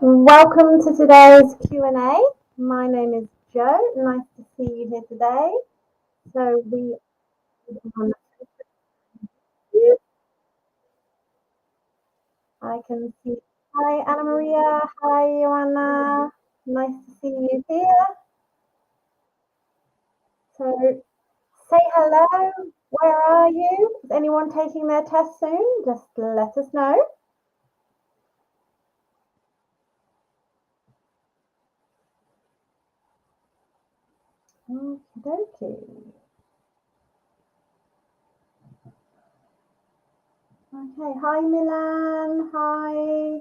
Welcome to today's Q&A. My name is Jo. Nice to see you here today. So I can see. Hi, Anna Maria. Hi, Joanna. Nice to see you here. So say hello. Where are you? Is anyone taking their test soon? Just let us know. Okie dokie. Okay. Hi, Milan. Hi.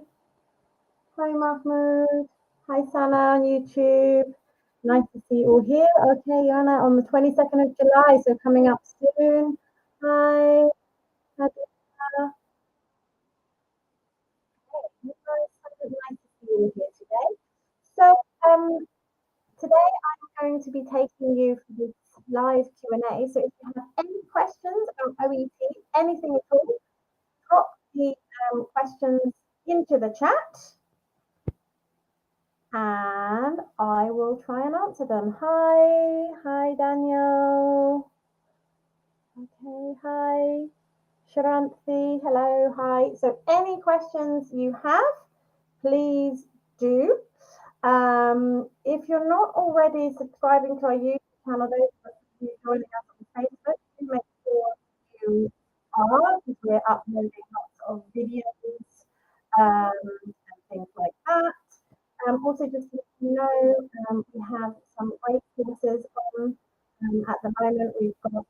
Hi, Mahmoud. Hi, Sana on YouTube. Nice to see you all here. Okay, Yana, on the 22nd of July, so coming up soon. Hi, Adina. Hey, nice to see you here today. So, um, today I'm going to be taking you for this live Q&A. So, if you have any questions about OET, anything at all, drop the questions into the chat and I will try and answer them. Hi, Daniel. Okay, hi. Sharanthi, hello, hi. So any questions you have, please do. If you're not already subscribing to our YouTube channel, those of you joining us on Facebook, please make sure you are, because we're uploading lots of videos and things like that. Also, just to let you know, we have some great courses on. At the moment, we've got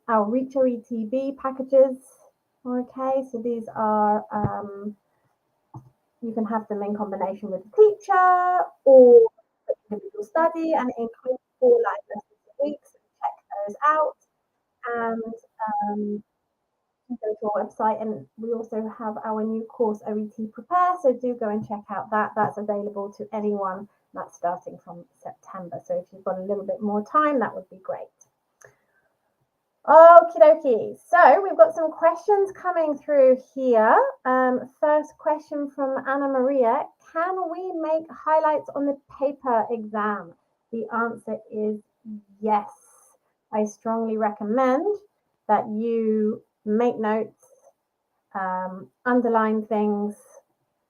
our Reach OETB packages. Okay, so these are, you can have them in combination with a teacher or individual study, and it includes 4 live lessons a week, so check those out. And go to our website, and we also have our new course OET Prepare, so do go and check out that. That's available to anyone that's starting from September. So if you've got a little bit more time, that would be great. Okie dokie. So we've got some questions coming through here. First question from Anna Maria. Can we make highlights on the paper exam? The answer is yes. I strongly recommend that you make notes, underline things,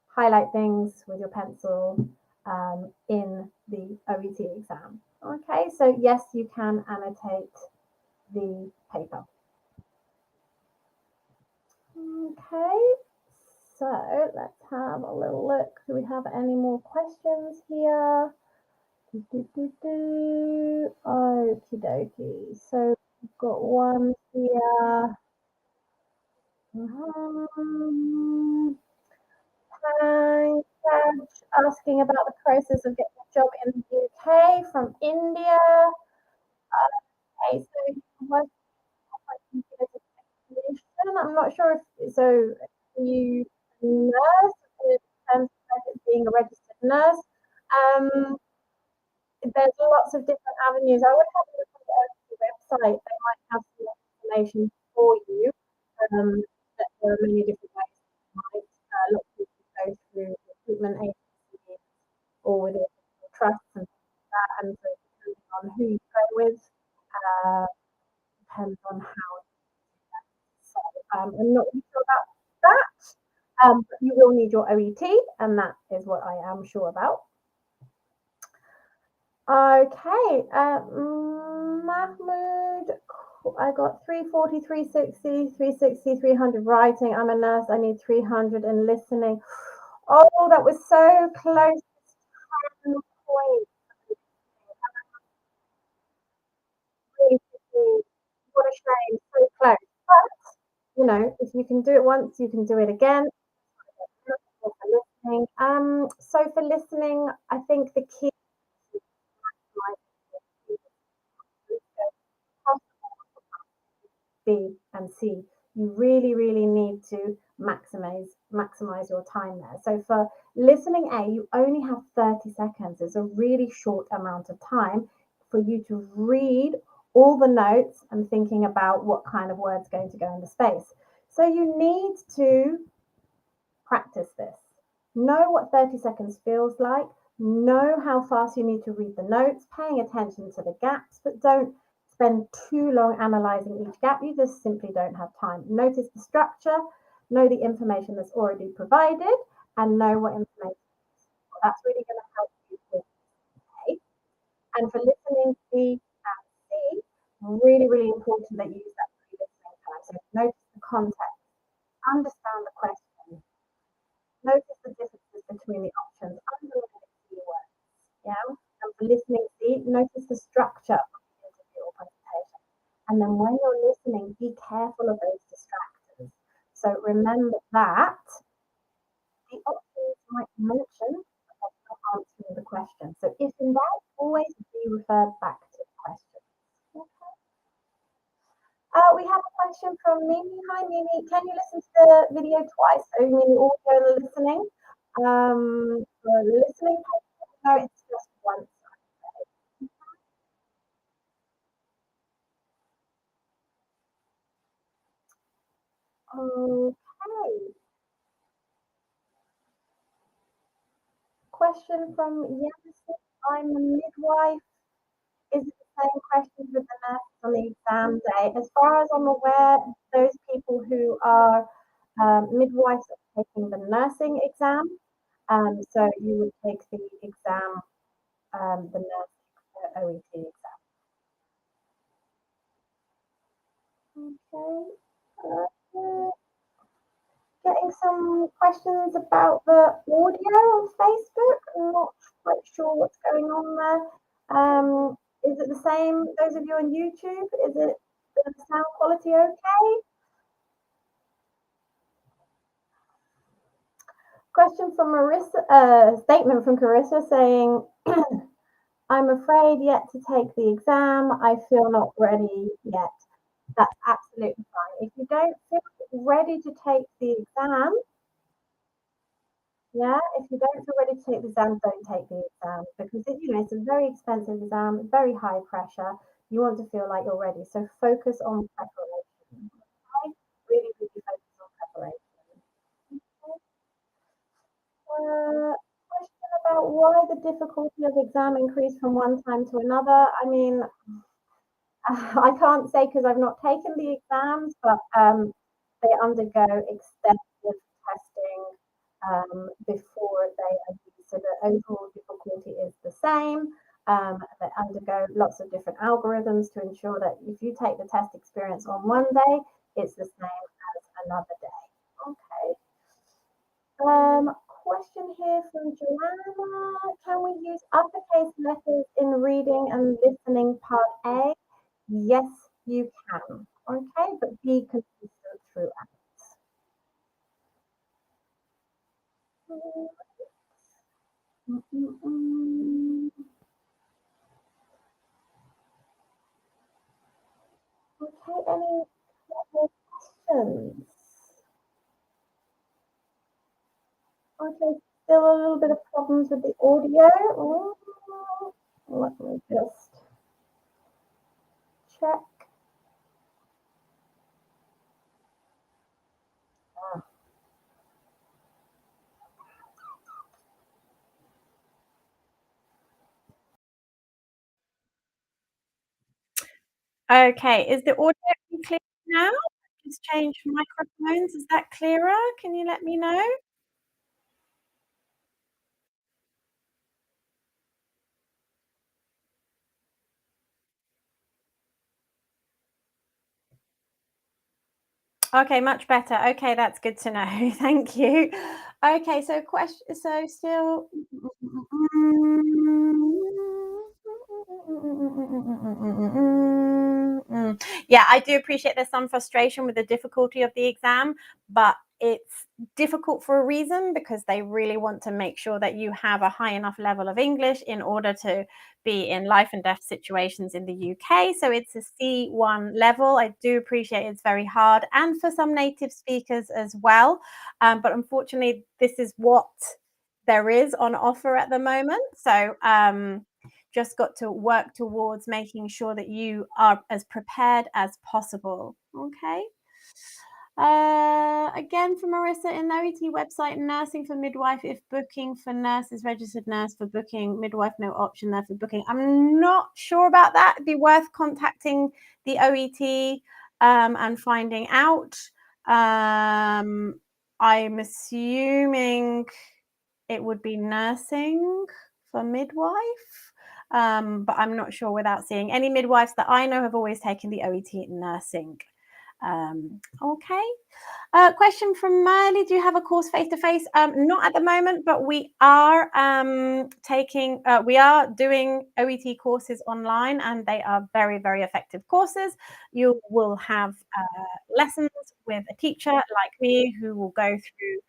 highlight things with your pencil in the OET exam. Okay, so yes, you can annotate the paper. Okay, so let's have a little look. Do we have any more questions here? Okie dokie. So we've got one here. Thanks, asking about the process of getting a job in the UK from India. Okay, so what I'm not sure if so. You nurse in terms of being a registered nurse. There's lots of different avenues. I would have a look at the website. They might have some information for you. That there are many different ways. Might look to go through recruitment agencies or with trusts and things like that. And so depending on who you go with, depends on how. So I'm not really sure about that. But you will need your OET, and that is what I am sure about. Okay, Mahmoud, I got 340, 360, 360, 300 writing. I'm a nurse, I need 300 in listening. Oh, that was so close. 10 points. What a shame, so close. But, you know, if you can do it once, you can do it again. For listening. So for listening, I think the key B and C. You really, really need to maximize your time there. So for listening A, you only have 30 seconds. It's a really short amount of time for you to read all the notes and thinking about what kind of words are going to go in the space. So you need to practice this. Know what 30 seconds feels like. Know how fast you need to read the notes, paying attention to the gaps, but don't spend too long analyzing each gap. You just simply don't have time. Notice the structure, know the information that's already provided, and know what information. That's really going to help you with A. And for listening, B and C, really, really important that you use that pre-listening time. So notice the context, understand the question, notice the differences between the options, underline the keywords. Yeah. And for listening, C, notice the structure of the interview or presentation. And then when you're listening, be careful of those distractors. So remember that the options might mention but not answering the question. So if in doubt, always be referred back to the question. Okay. We have a question from Mimi. Hi, Mimi. Can you listen to the video twice? So you mean the audio listening? For listening, no, it's just once. Okay. Question from Yancy. I'm a midwife. Is it the same questions with the nurses on the exam day? As far as I'm aware, those people who are midwives are taking the nursing exam. So you would take the exam, the nurse OET exam. Okay. Uh, Getting some questions about the audio on Facebook. I'm not quite sure what's going on there. Is it the same, those of you on YouTube? Is it the sound quality okay? Question from Marissa, statement from Carissa saying, I'm afraid yet to take the exam. I feel not ready yet. That's absolutely fine. If you don't feel ready to take the exam, yeah, if you don't feel ready to take the exam, don't take the exam because it's a very expensive exam, very high pressure. You want to feel like you're ready. So focus on preparation. Okay? Really, really focus on preparation. Okay? Question about why the difficulty of exam increased from one time to another. I mean, I can't say because I've not taken the exams, but they undergo extensive testing before they are used. So the overall difficulty is the same. They undergo lots of different algorithms to ensure that if you take the test experience on one day, it's the same as another day. Okay. Question here from Joanna. Can we use uppercase letters in reading and listening part A? Yes, you can. Okay, but be consistent throughout. Okay, any more questions? Okay, still a little bit of problems with the audio. Let me just check. Okay, is the audio clear now? Just changed microphones. Is that clearer? Can you let me know? Okay, much better. Okay, that's good to know. Thank you. Okay, so question, so still, yeah, I do appreciate there's some frustration with the difficulty of the exam, but it's difficult for a reason because they really want to make sure that you have a high enough level of English in order to be in life and death situations in the UK. So it's a C1 level. I do appreciate it's very hard and for some native speakers as well. But unfortunately, this is what there is on offer at the moment. So just got to work towards making sure that you are as prepared as possible. Okay. Again from Marissa, in the OET website, nursing for midwife, if booking for nurses, registered nurse for booking, midwife, no option there for booking. I'm not sure about that. It'd be worth contacting the OET and finding out. I'm assuming it would be nursing for midwife, but I'm not sure without seeing. Any midwives that I know have always taken the OET in nursing. Okay. Question from Miley. Do you have a course face to face? Not at the moment, but we are we are doing OET courses online, and they are very, very effective courses. You will have lessons with a teacher like me who will go through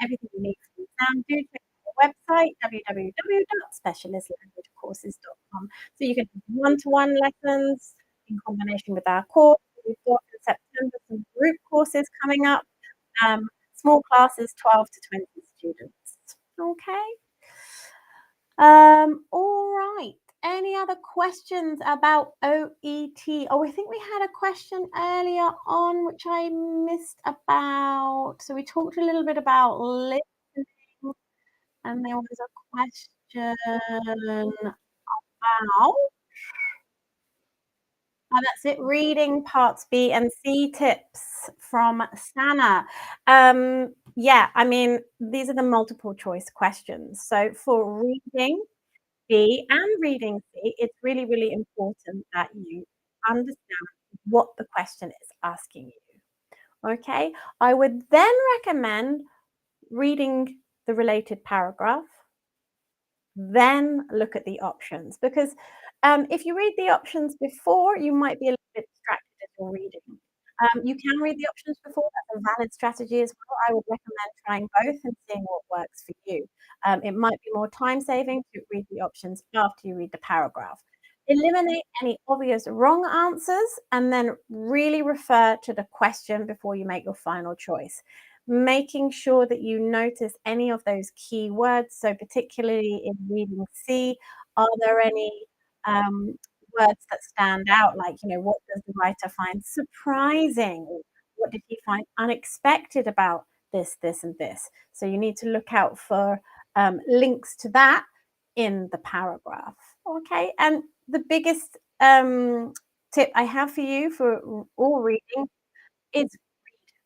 everything you need for the exam. Do check out the website www.specialistlanguagecourses.com. So you can have one-to-one lessons in combination with our course. We've got in September some group courses coming up, small classes, 12 to 20 students. Okay. All right. Any other questions about OET? Oh, I think we had a question earlier on which I missed about. So we talked a little bit about listening, and there was a question about that's it. Reading parts B and C tips from Sana. Yeah, I mean, these are the multiple choice questions. So for reading B and reading C, it's really, really important that you understand what the question is asking you. Okay. I would then recommend reading the related paragraph, then look at the options, because if you read the options before, you might be a little bit distracted as you're reading. You can read the options before. That's a valid strategy as well. I would recommend trying both and seeing what works for you. It might be more time saving to read the options after you read the paragraph. Eliminate any obvious wrong answers and then really refer to the question before you make your final choice. Making sure that you notice any of those key words. So particularly in reading C, are there any um, words that stand out? Like, what does the writer find surprising? Or what did he find unexpected about this, this, and this? So you need to look out for links to that in the paragraph. Okay. And the biggest tip I have for you for all reading is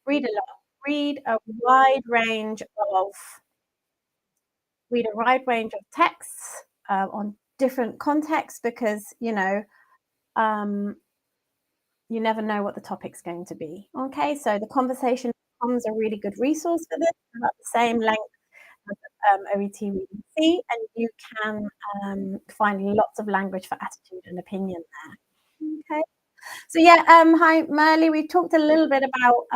read a lot. Read a wide range of texts on different contexts, because um, you never know what the topic's going to be. Okay, so the conversation becomes a really good resource for this, about the same length as OET reading C, and you can find lots of language for attitude and opinion there. Okay. So yeah, hi Merly. We talked a little bit about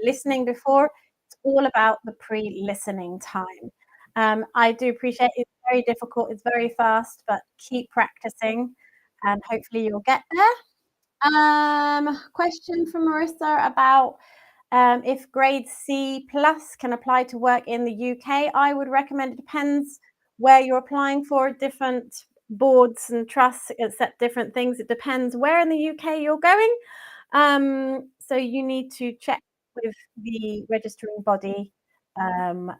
listening before. It's all about the pre-listening time. I do appreciate it's very difficult. It's very fast, but keep practicing, and hopefully you'll get there. Question from Marissa about if grade C plus can apply to work in the UK. I would recommend, it depends where you're applying for. Different boards and trusts accept different things. It depends where in the UK you're going. So you need to check with the registering body. So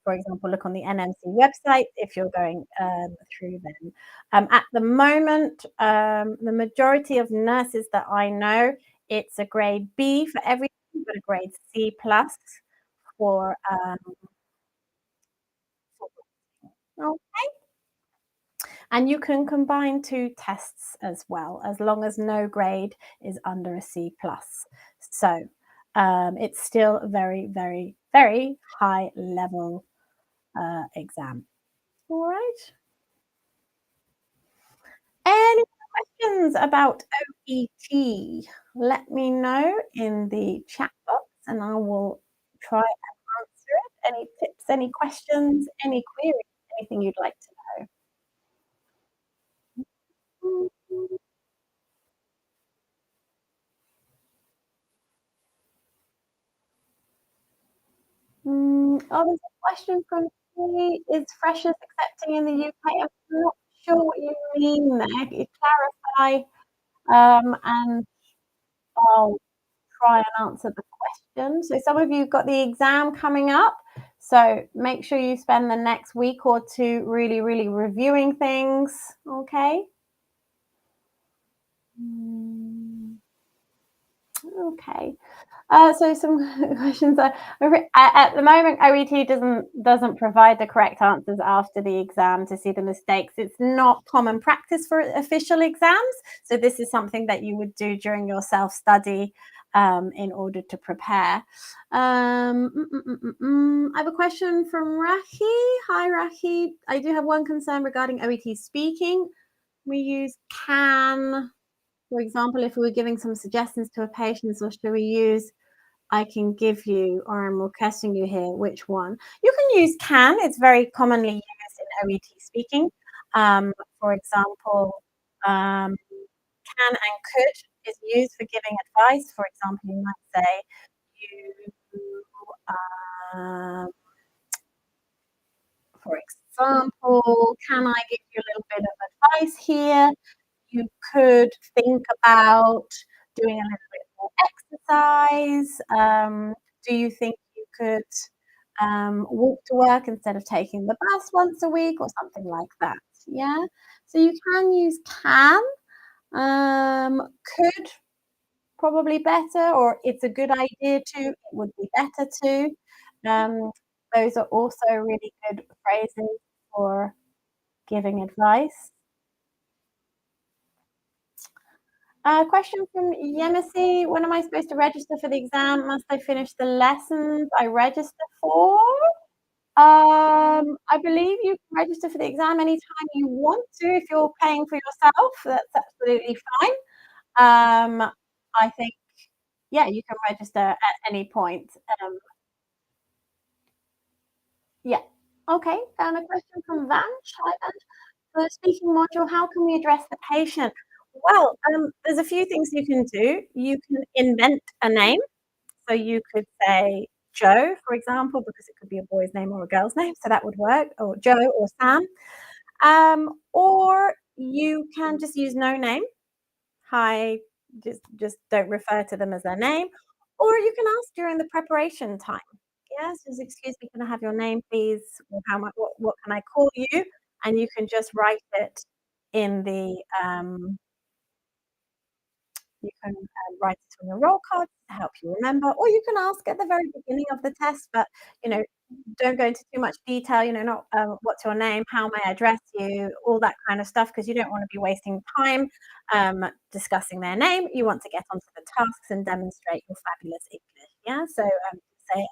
for example, look on the NMC website if you're going through them. At the moment, the majority of nurses that I know, it's a grade B for everything, but a grade C plus for, okay. And you can combine two tests as well, as long as no grade is under a C plus. So it's still a very, very, very high level exam. All right. Any questions about OET? Let me know in the chat box and I will try and answer it. Any tips, any questions, any queries, anything you'd like to know? Oh, there's a question from me. Is freshers accepting in the UK? I'm not sure what you mean there. Could you clarify? And I'll try and answer the question. So some of you got the exam coming up, so make sure you spend the next week or two really, really reviewing things, okay? Mm, okay. So some questions are at the moment, OET doesn't provide the correct answers after the exam to see the mistakes. It's not common practice for official exams, so this is something that you would do during your self-study in order to prepare. I have a question from Rahi. Hi, Rahi. I do have one concern regarding OET speaking. We use can, for example, if we were giving some suggestions to a patient, or should we use I can give you, or I'm requesting you here, which one? You can use can. It's very commonly used in OET speaking. For example, can and could is used for giving advice. For example, you might say, you, um, for example, can I give you a little bit of advice here? You could think about doing a little bit more exercise. Do you think you could walk to work instead of taking the bus once a week or something like that? Yeah. So you can use can, could probably better, or it's a good idea to, it would be better to. Um, those are also really good phrases for giving advice. Question from Yemisi. When am I supposed to register for the exam? Must I finish the lessons I register for? I believe you can register for the exam anytime you want to. If you're paying for yourself, that's absolutely fine. I think, yeah, you can register at any point. Yeah. Okay. And a question from Vanch. Hi, Vanch. For the speaking module, how can we address the patient? Well, there's a few things you can do. You can invent a name. So you could say Joe, for example, because it could be a boy's name or a girl's name, so that would work, or Joe or Sam. Or you can just use no name. Hi, just don't refer to them as their name. Or you can ask during the preparation time. Yes, just excuse me, can I have your name, please? Or how much, what can I call you? And you can just write it in the you can write it on your roll card to help you remember, or you can ask at the very beginning of the test, but you know, don't go into too much detail. You know, not what's your name, how may I address you, all that kind of stuff, because you don't want to be wasting time discussing their name. You want to get onto the tasks and demonstrate your fabulous English. Yeah, so say,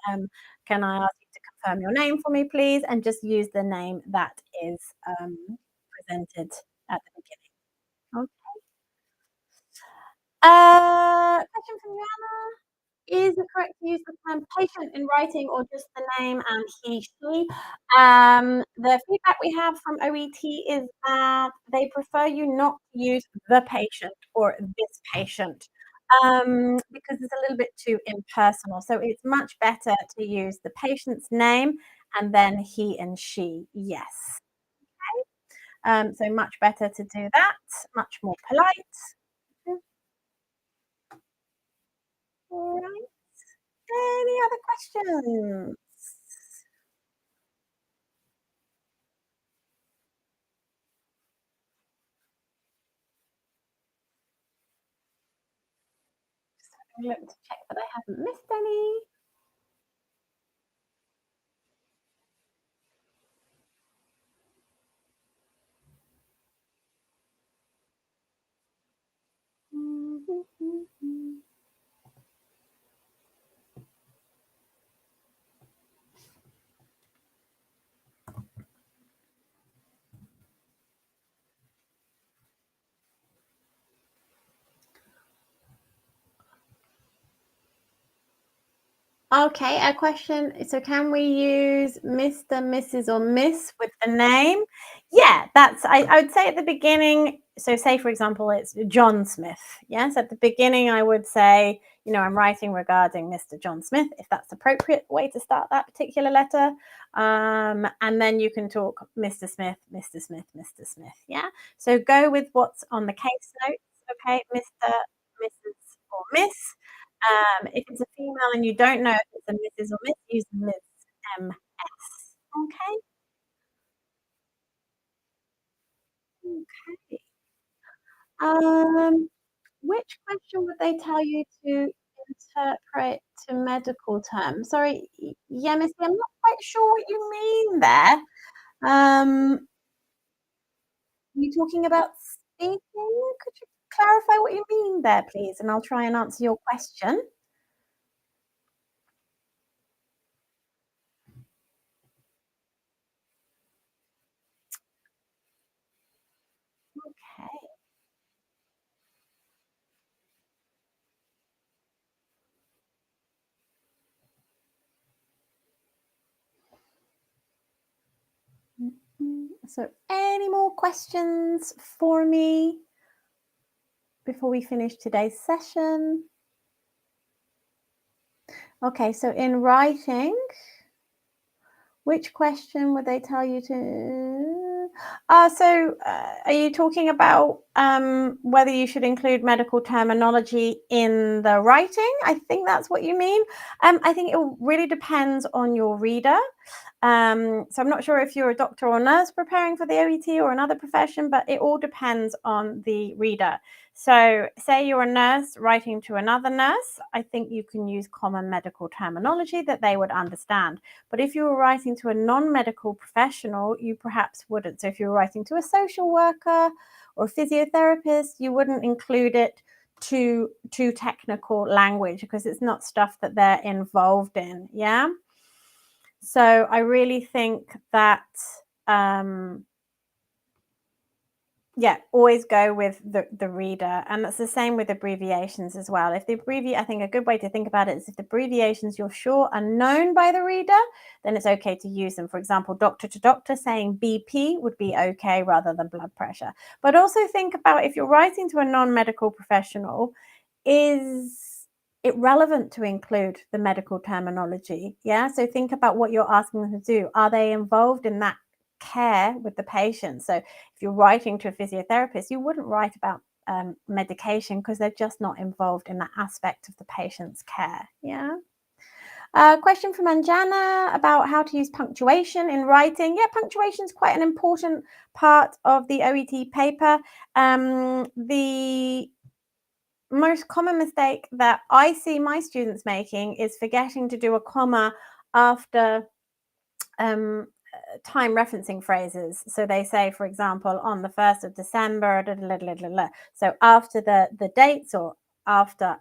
can I ask you to confirm your name for me, please, and just use the name that is presented at the beginning. Okay. Question from Joanna. Is it correct to use the term patient in writing or just the name and he, she? The feedback we have from OET is that they prefer you not to use the patient or this patient because it's a little bit too impersonal. So it's much better to use the patient's name and then he and she. Yes. So much better to do that, much more polite. All right. Any other questions? Look to check that I haven't missed any. Okay, a question. So can we use Mr., Mrs., or Miss with the name? Yeah, I would say at the beginning, so say for example, it's John Smith. Yes, at the beginning I would say, you know, I'm writing regarding Mr. John Smith, if that's appropriate way to start that particular letter. And then you can talk Mr. Smith, Mr. Smith, Mr. Smith. Yeah. So go with what's on the case notes. Okay, Mr., Mrs., or Miss. If it's a female and you don't know if it's a Mrs. or Miss, use Ms. MS. Okay? Okay. Um, which question would they tell you to interpret to medical terms? Sorry, yeah, Missy, I'm not quite sure what you mean there. Are you talking about speaking? Could you clarify what you mean there, please? And I'll try and answer your question. Okay. So, any more questions for me before we finish today's session? Okay, so in writing, which question would they tell you to? Are you talking about whether you should include medical terminology in the writing? I think that's what you mean. I think it really depends on your reader. So I'm not sure if you're a doctor or nurse preparing for the OET or another profession, but it all depends on the reader. So, say you're a nurse writing to another nurse, I think you can use common medical terminology that they would understand. But if you were writing to a non-medical professional, you perhaps wouldn't. So if you were writing to a social worker or a physiotherapist, you wouldn't include it to technical language because it's not stuff that they're involved in. Yeah. So I really think that yeah, always go with the reader, and that's the same with abbreviations as well. If the I think a good way to think about it is if the abbreviations you're sure are known by the reader, then it's okay to use them. For example, doctor to doctor, saying BP would be okay rather than blood pressure. But also think about if you're writing to a non-medical professional, is it relevant to include the medical terminology? Yeah, so think about what you're asking them to do. Are they involved in that care with the patient? So if you're writing to a physiotherapist, you wouldn't write about medication because they're just not involved in that aspect of the patient's care. Yeah. Question from Anjana about how to use punctuation in writing. Yeah, punctuation is quite an important part of the OET paper. The most common mistake that I see my students making is forgetting to do a comma after time referencing phrases. So they say, for example, on the 1st of December, da, da, da, da, da. So after the dates or after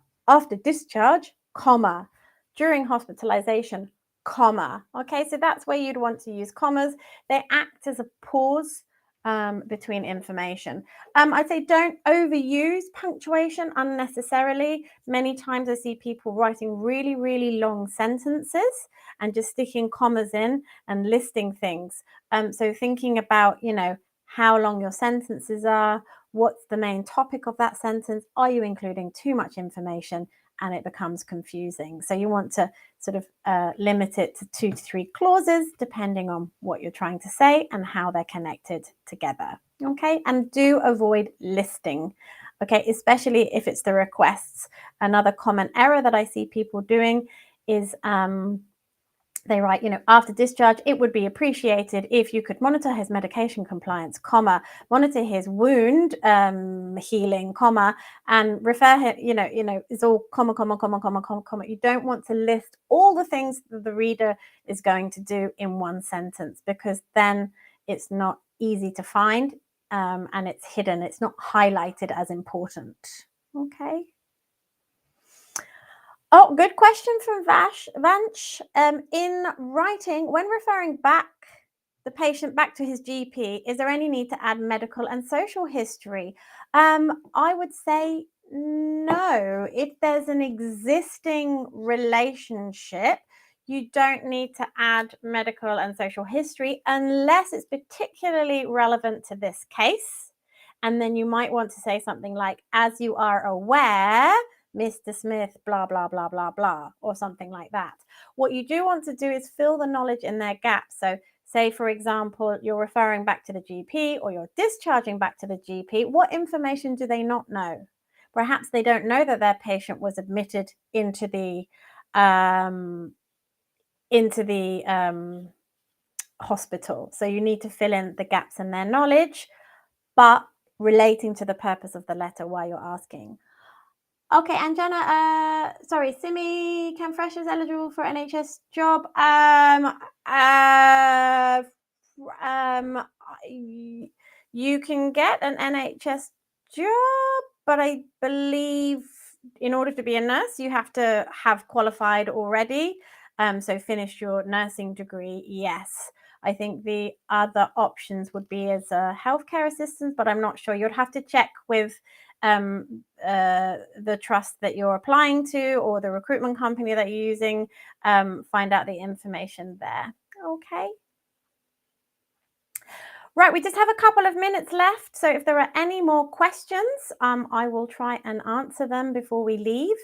discharge, comma, during hospitalization, comma. Okay, so that's where you'd want to use commas. They act as a pause between information. I'd say don't overuse punctuation unnecessarily. Many times I see people writing really, really long sentences and just sticking commas in and listing things. So thinking about, how long your sentences are, what's the main topic of that sentence, are you including too much information? And it becomes confusing. So you want to sort of limit it to 2 to 3 clauses, depending on what you're trying to say and how they're connected together. Okay, and do avoid listing. Okay, especially if it's the requests. Another common error that I see people doing is they write, after discharge, it would be appreciated if you could monitor his medication compliance, comma, monitor his wound healing, comma, and refer him, it's all comma, comma, comma, comma, comma, comma. You don't want to list all the things that the reader is going to do in one sentence because then it's not easy to find and it's hidden. It's not highlighted as important. Okay. Oh, good question from Vanch. In writing, when referring back the patient back to his GP, is there any need to add medical and social history? I would say no. If there's an existing relationship, you don't need to add medical and social history unless it's particularly relevant to this case. And then you might want to say something like, as you are aware, Mr. Smith, blah, blah, blah, blah, blah, or something like that. What you do want to do is fill the knowledge in their gaps. So say, for example, you're referring back to the GP or you're discharging back to the GP. What information do they not know? Perhaps they don't know that their patient was admitted into the um, hospital. So you need to fill in the gaps in their knowledge, but relating to the purpose of the letter why you're asking. Okay, and Jana, sorry, Simi, can freshers eligible for NHS job? You can get an NHS job, but I believe in order to be a nurse, you have to have qualified already. So finish your nursing degree, yes. I think the other options would be as a healthcare assistant, but I'm not sure. You'd have to check with the trust that you're applying to or the recruitment company that you're using, find out the information there. Okay. Right, we just have a couple of minutes left. So if there are any more questions, I will try and answer them before we leave.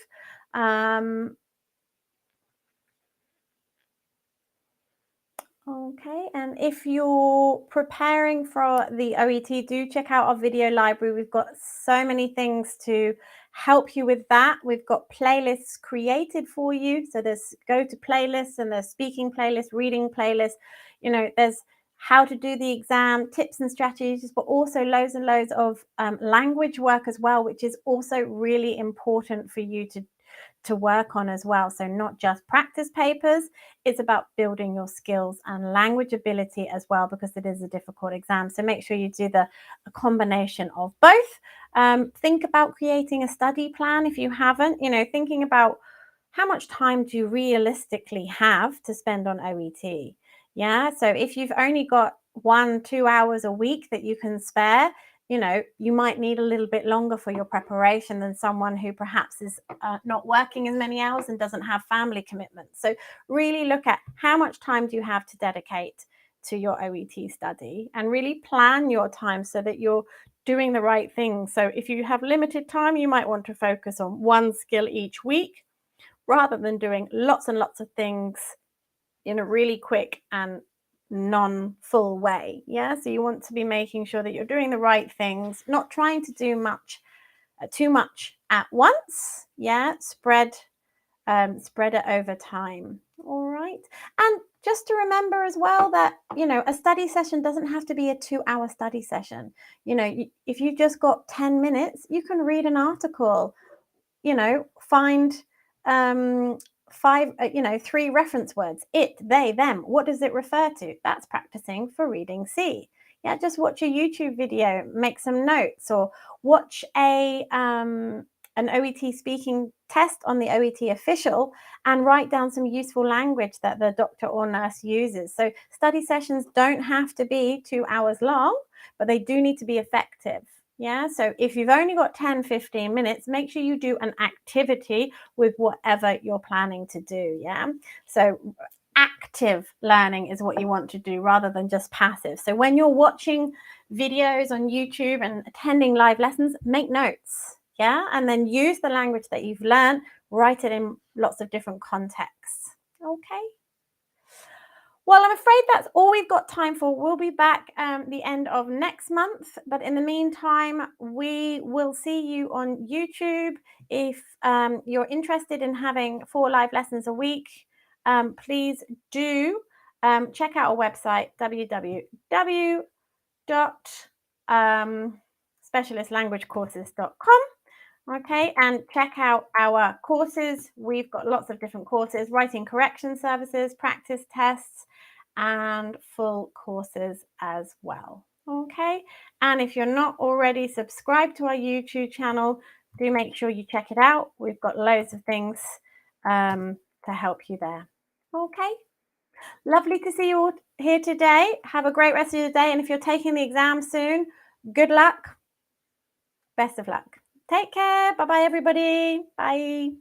Okay, and if you're preparing for the OET, do check out our video library. We've got so many things to help you with that. We've got playlists created for you. So there's go to playlists and there's speaking playlists, reading playlists. You know, there's how to do the exam, tips and strategies, but also loads and loads of language work as well, which is also really important for you to work on as well. So not just practice papers, it's about building your skills and language ability as well, because it is a difficult exam. So make sure you do a combination of both. Think about creating a study plan if you haven't, thinking about how much time do you realistically have to spend on OET. Yeah, so if you've only got 1-2 hours a week that you can spare, you might need a little bit longer for your preparation than someone who perhaps is not working as many hours and doesn't have family commitments. So really look at how much time do you have to dedicate to your OET study, and really plan your time so that you're doing the right thing. So if you have limited time, you might want to focus on one skill each week rather than doing lots and lots of things in a really quick and non-full way. Yeah, so you want to be making sure that you're doing the right things, not trying to do too much at once. Yeah, spread it over time. All right. And just to remember as well that, a study session doesn't have to be a 2-hour study session. If you've just got 10 minutes, you can read an article, find three reference words: it, they, them. What does it refer to? That's practicing for reading C. Yeah, just watch a YouTube video, make some notes, or watch an OET speaking test on the OET official and write down some useful language that the doctor or nurse uses. So study sessions don't have to be 2 hours long, but they do need to be effective. Yeah, so if you've only got 10-15 minutes, make sure you do an activity with whatever you're planning to do. Yeah, so active learning is what you want to do rather than just passive. So when you're watching videos on YouTube and attending live lessons, make notes. Yeah, and then use the language that you've learned, write it in lots of different contexts. Okay. Well, I'm afraid that's all we've got time for. We'll be back the end of next month. But in the meantime, we will see you on YouTube. If you're interested in having 4 live lessons a week, please do check out our website, www.specialistlanguagecourses.com. Okay, and check out our courses. We've got lots of different courses: writing correction services, practice tests, and full courses as well. Okay, and if you're not already subscribed to our YouTube channel, do make sure you check it out. We've got loads of things to help you there. Okay, lovely to see you all here today. Have a great rest of your day, and if you're taking the exam soon, good luck. Best of luck. Take care. Bye-bye, everybody. Bye.